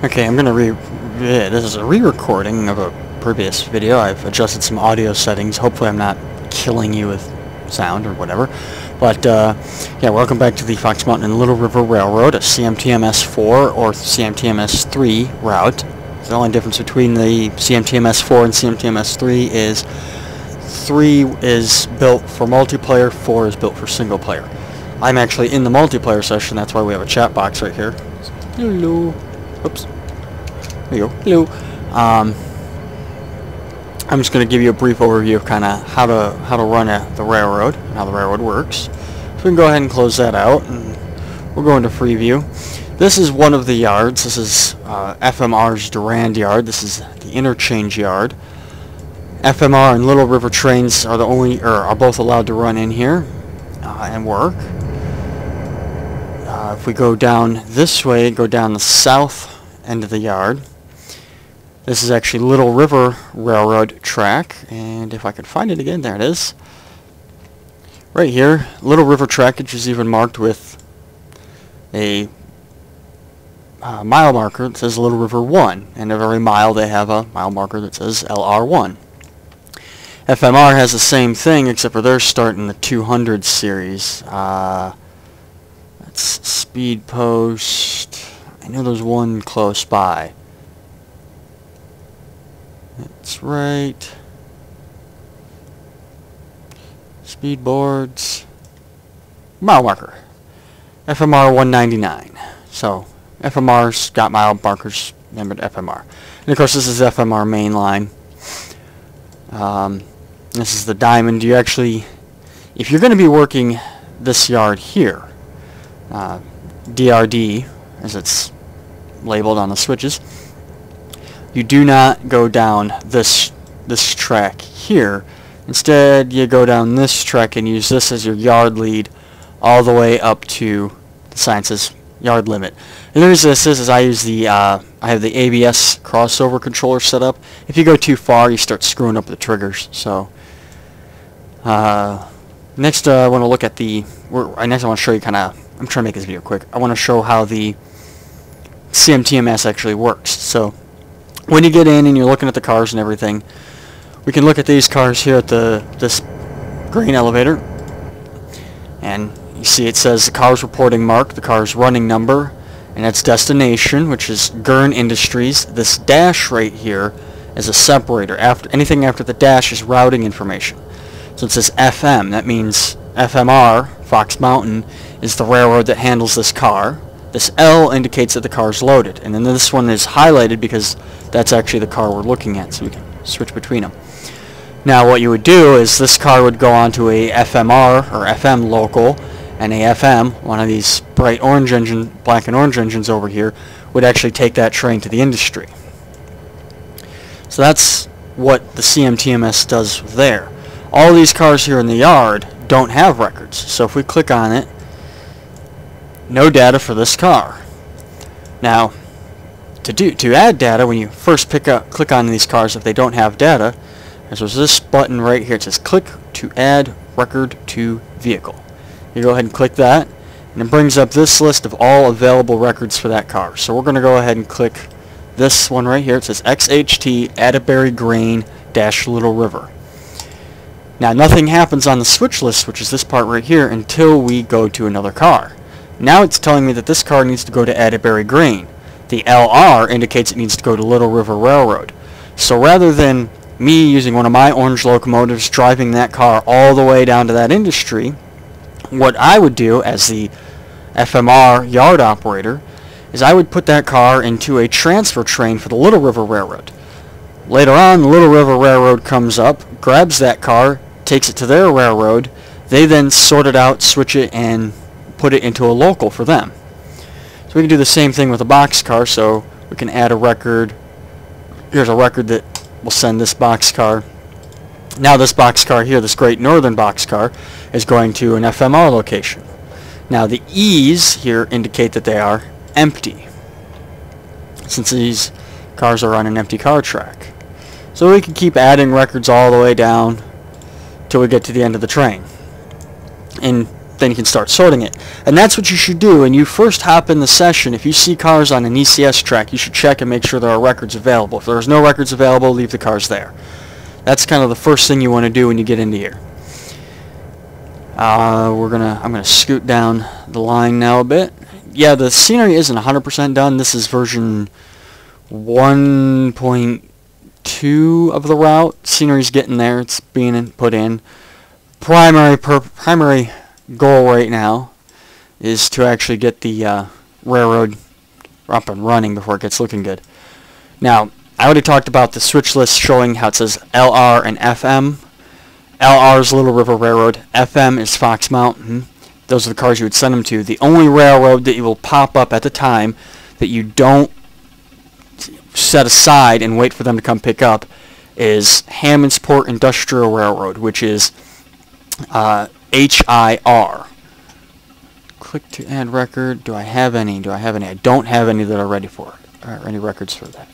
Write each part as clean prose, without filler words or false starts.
Okay, I'm gonna this is a re-recording of a previous video. I've adjusted some audio settings. Hopefully I'm not killing you with sound or whatever. But, yeah, welcome back to the Fox Mountain and Little River Railroad, a CMTMS4 or CMTMS3 route. The only difference between the CMTMS4 and CMTMS3 is 3 is built for multiplayer, 4 is built for single player. I'm actually in the multiplayer session, that's why we have a chat box right here. Hello. Oops. There you go. Hello. I'm just going to give you a brief overview of kind of how to run the railroad, and how the railroad works. So we can go ahead and close that out, and we'll go into free view. This is one of the yards. This is FMR's Durand yard. This is the interchange yard. FMR and Little River Trainz are are both allowed to run in here and work. If we go down this way, go down the south end of the yard. This is actually Little River Railroad track, and if I could find it again, there it is. Right here, Little River trackage is even marked with a mile marker that says Little River 1, and every mile they have a mile marker that says LR1. FMR has the same thing, except for they're starting the 200 series. That's speed post. I know there's one close by. That's right. Speed boards. Mile marker. FMR 199. So FMR's got mile markers named FMR. And of course this is FMR main line. This is the diamond. You actually, if you're going to be working this yard here, DRD as it's labeled on the switches, you do not go down this track here. Instead you go down this track and use this as your yard lead all the way up to the sign says yard limit. And the reason this is I use the I have the ABS crossover controller set up. If you go too far you start screwing up the triggers. So next I want to look at the next I want to show you I'm trying to make this video quick. I want to show how the CMTMS actually works. So when you get in and you're looking at the cars and everything, we can look at these cars here at this grain elevator, and you see it says the car's reporting mark, the car's running number, and its destination, which is Gurn Industries. This dash right here is a separator. Anything after the dash is routing information. So it says FM. That means FMR, Fox Mountain, is the railroad that handles this car. This L indicates that the car is loaded, and then this one is highlighted because that's actually the car we're looking at, so we can switch between them. Now what you would do is this car would go on to a FMR or FM local, and a FM, one of these bright orange engine, black and orange engines over here, would actually take that train to the industry. So that's what the CMTMS does there. All these cars here in the yard don't have records, so if we click on it, no data for this car. Now, to add data, when you first click on these cars, if they don't have data, there's this button right here. It says click to add record to vehicle. You go ahead and click that, and it brings up this list of all available records for that car. So we're going to go ahead and click this one right here. It says XHT Atterbury Grain - Little River. Now nothing happens on the switch list, which is this part right here, until we go to another car. Now it's telling me that this car needs to go to Atterbury Grain. The LR indicates it needs to go to Little River Railroad. So rather than me using one of my orange locomotives driving that car all the way down to that industry, what I would do as the FMR yard operator is I would put that car into a transfer train for the Little River Railroad. Later on, the Little River Railroad comes up, grabs that car, takes it to their railroad. They then sort it out, switch it, and put it into a local for them. So we can do the same thing with a boxcar, so we can add a record. Here's a record that will send this boxcar. Now this boxcar here, this Great Northern boxcar, is going to an FMR location. Now the E's here indicate that they are empty, since these cars are on an empty car track. So we can keep adding records all the way down till we get to the end of the train. And then you can start sorting it. And that's what you should do when you first hop in the session. If you see cars on an ECS track, you should check and make sure there are records available. If there's no records available, leave the cars there. That's kind of the first thing you want to do when you get into here. I'm gonna scoot down the line now a bit. Yeah, the scenery isn't 100% done. This is version 1.2 of the route. Scenery's getting there. It's being put in. Primary goal right now is to actually get the railroad up and running before it gets looking good. Now, I already talked about the switch list showing how it says LR and FM. LR is Little River Railroad. FM is Fox Mountain. Those are the cars you would send them to. The only railroad that you will pop up at the time that you don't set aside and wait for them to come pick up is Hammondsport Industrial Railroad, which is HIR. Click to add record. Do I have any? I don't have any that are ready for it. Any records for that.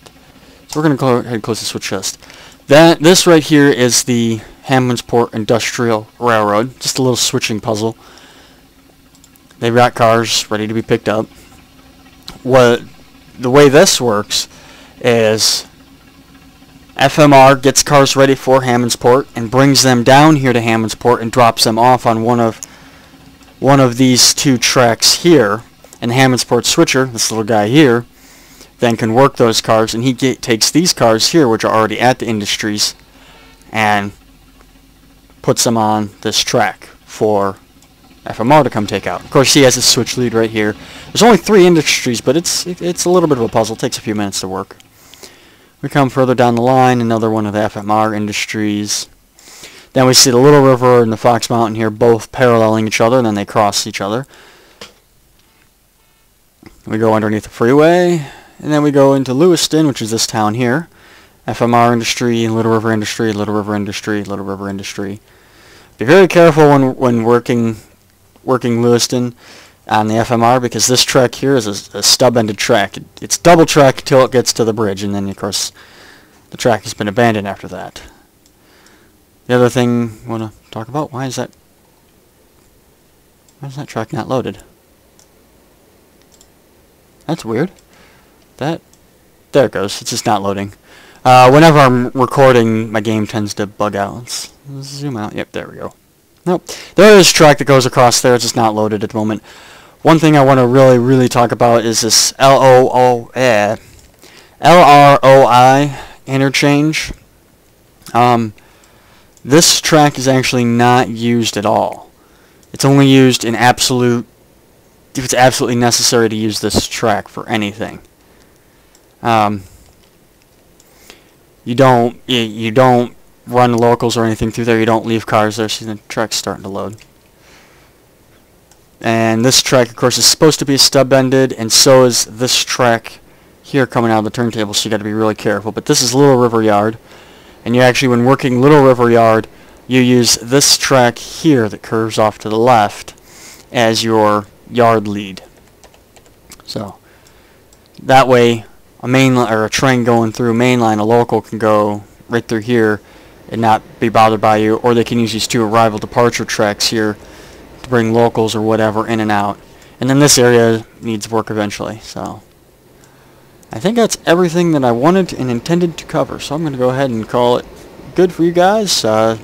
So we're going to go ahead and close the switch list. This right here is the Hammondsport Industrial Railroad. Just a little switching puzzle. They've got cars ready to be picked up. The way this works is FMR gets cars ready for Hammondsport and brings them down here to Hammondsport and drops them off on one of these two tracks here. And the Hammondsport switcher, this little guy here, then can work those cars, and he takes these cars here, which are already at the industries, and puts them on this track for FMR to come take out. Of course, he has his switch lead right here. There's only 3 industries, but it's a little bit of a puzzle. It takes a few minutes to work. We come further down the line, another one of the FMR industries. Then we see the Little River and the Fox Mountain here both paralleling each other, and then they cross each other. We go underneath the freeway, and then we go into Lewiston, which is this town here. FMR industry, Little River industry, Little River industry, Little River industry. Be very careful when working Lewiston on the FMR, because this track here is a stub-ended track. It's double track till it gets to the bridge, and then of course the track has been abandoned after that. The other thing I want to talk about, why is that track not loaded? That's weird. There it goes. It's just not loading. Whenever I'm recording, my game tends to bug out. Let's zoom out. Yep, there we go. Nope. There is a track that goes across there. It's just not loaded at the moment. One thing I want to really talk about is this LROI interchange. This track is actually not used at all. It's only used in if it's absolutely necessary to use this track for anything. You don't run locals or anything through there. You don't leave cars there. See, the track's starting to load. And this track, of course, is supposed to be stub-ended, and so is this track here coming out of the turntable, so you got to be really careful. But this is Little River Yard, and you actually, when working Little River Yard, you use this track here that curves off to the left as your yard lead. So that way, a train going through mainline, a local can go right through here and not be bothered by you, or they can use these 2 arrival departure tracks here to bring locals or whatever in and out. And then this area needs work eventually. So I think that's everything that I wanted and intended to cover. So I'm going to go ahead and call it good for you guys. Hope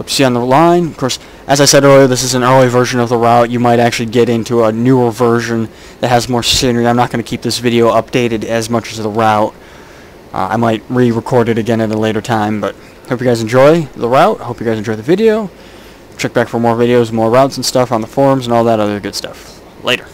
to see you on the line. Of course, as I said earlier, this is an early version of the route. You might actually get into a newer version that has more scenery. I'm not going to keep this video updated as much as the route. I might re-record it again at a later time, but hope you guys enjoy the route. Hope you guys enjoy the video. Check back for more videos, more routes and stuff on the forums and all that other good stuff. Later.